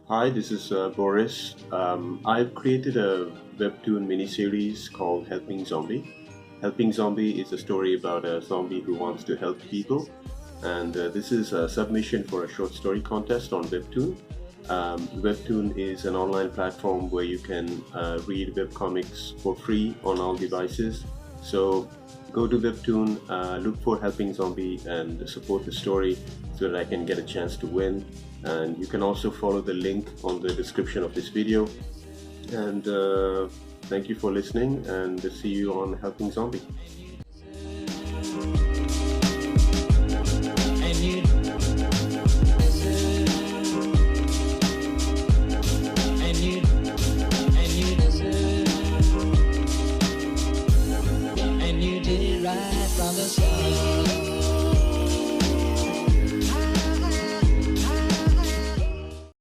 Hi, this is Boris. I've created a WEBTOON miniseries called Helping Zombie. Helping Zombie is a story about a zombie who wants to help people, and this is a submission for a short story contest on WEBTOON. WEBTOON is an online platform where you can read webcomics for free on all devices. So go to WEBTOON, look for Helping Zombie, and support the story so that I can get a chance to win. And you can also follow the link on the description of this video. And thank you for listening, and see you on Helping Zombie.